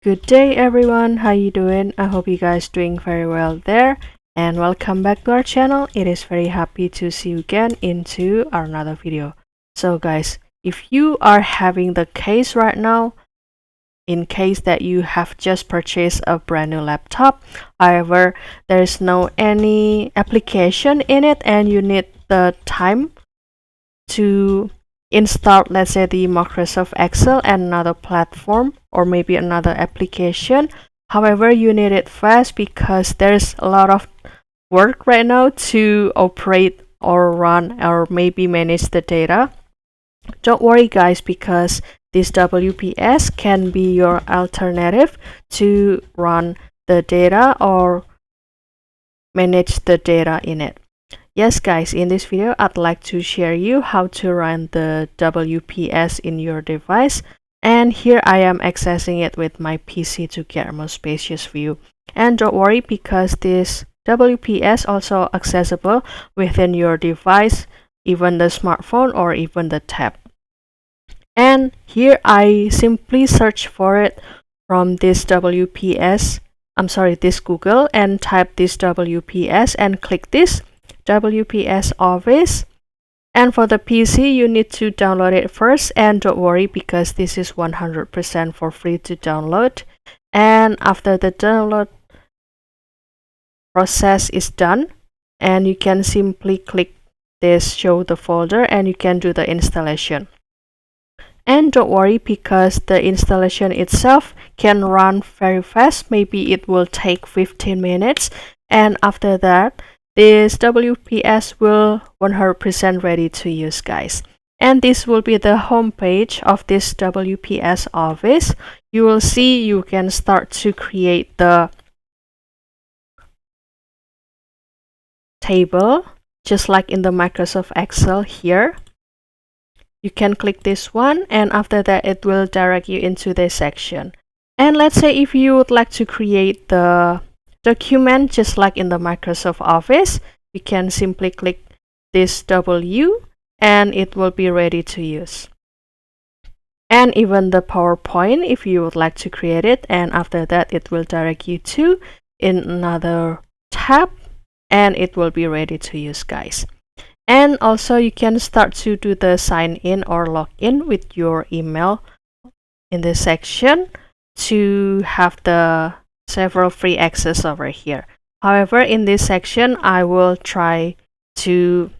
Good day everyone, how you doing? I hope you guys doing very well there, and welcome back to our channel. It is very happy to see you again into another video. So guys, if you are having the case right now, in case that you have just purchased a brand new laptop, however there is no any application in it and you need the time to install, let's say, the Microsoft Excel and another platform or maybe another application. However, you need it fast because there's a lot of work right now to operate or run or maybe manage the data. Don't worry guys, because this WPS can be your alternative to run the data or manage the data in it. Yes guys, in this video I'd like to share you how to run the WPS in your device, and here I am accessing it with my PC to get a more spacious view. And don't worry, because this WPS also accessible within your device, even the smartphone or even the tab. And here I simply search for it from this this Google, and type this WPS and click this WPS Office. And for the PC you need to download it first, and don't worry because this is 100% for free to download. And after the download process is done, and you can simply click this show the folder and you can do the installation. And don't worry, because the installation itself can run very fast. Maybe it will take 15 minutes, and after that this WPS will 100% ready to use guys. And this will be the home page of this WPS Office. You will see you can start to create the table just like in the Microsoft Excel here. You can click this one, and after that it will direct you into this section. And let's say if you would like to create the document just like in the Microsoft Office, you can simply click this W and it will be ready to use. And even the PowerPoint, if you would like to create it, and after that it will direct you to in another tab and it will be ready to use guys. And also you can start to do the sign in or log in with your email in this section to have the several free access over here. However, in this section I will try to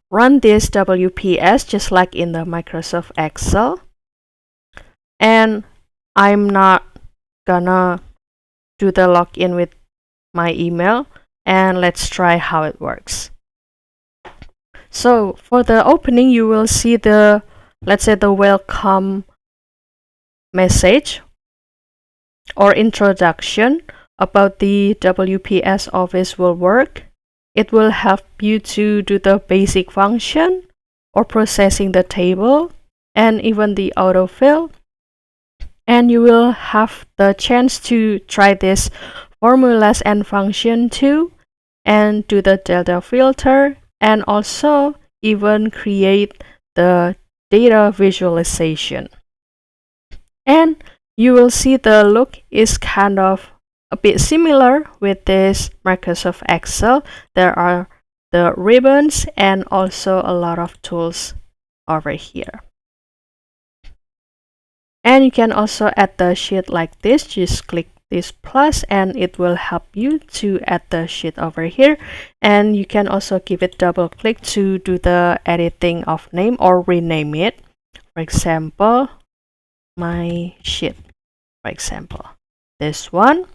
run this WPS just like in the Microsoft Excel, and I'm not gonna do the login with my email, and let's try how it works. So for the opening you will see the, let's say, the welcome message or introduction about the WPS Office will work. It will help you to do the basic function or processing the table and even the autofill. And you will have the chance to try this formulas and function too, and do the delta filter, and also even create the data visualization. And you will see the look is kind of a bit similar with this Microsoft Excel. There are the ribbons and also a lot of tools over here. And you can also add the sheet like this. Just click this plus and it will help you to add the sheet over here. And you can also give it double click to do the editing of name or rename it. For example, my sheet, for example, this one.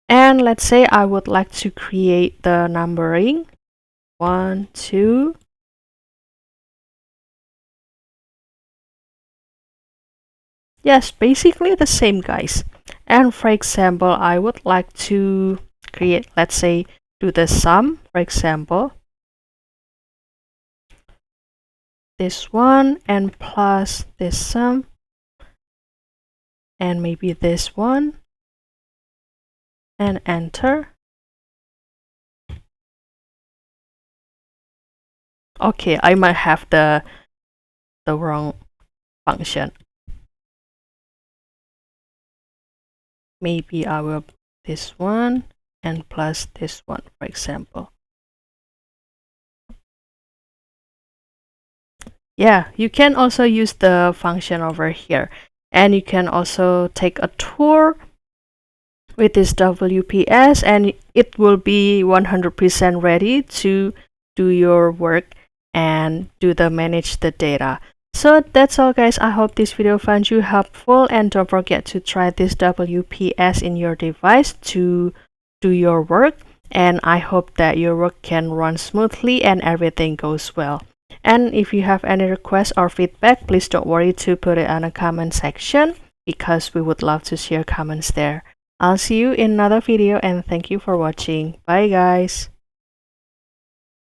And let's say I would like to create the numbering 1, 2. Yes, basically the same guys. And for example, I would like to create, let's say, do the sum, for example, this one and plus this sum, and maybe this one, and enter. Okay, I might have the wrong function. maybe I will this one and plus this one, for example. Yeah, you can also use the function over here, and you can also take a tour with this WPS, and it will be 100% ready to do your work and manage the data. So that's all, guys. I hope this video found you helpful, and don't forget to try this WPS in your device to do your work, and I hope that your work can run smoothly and everything goes well. And if you have any requests or feedback, please don't worry to put it on a comment section, because we would love to share comments there. I'll see you in another video, and thank you for watching. Bye guys.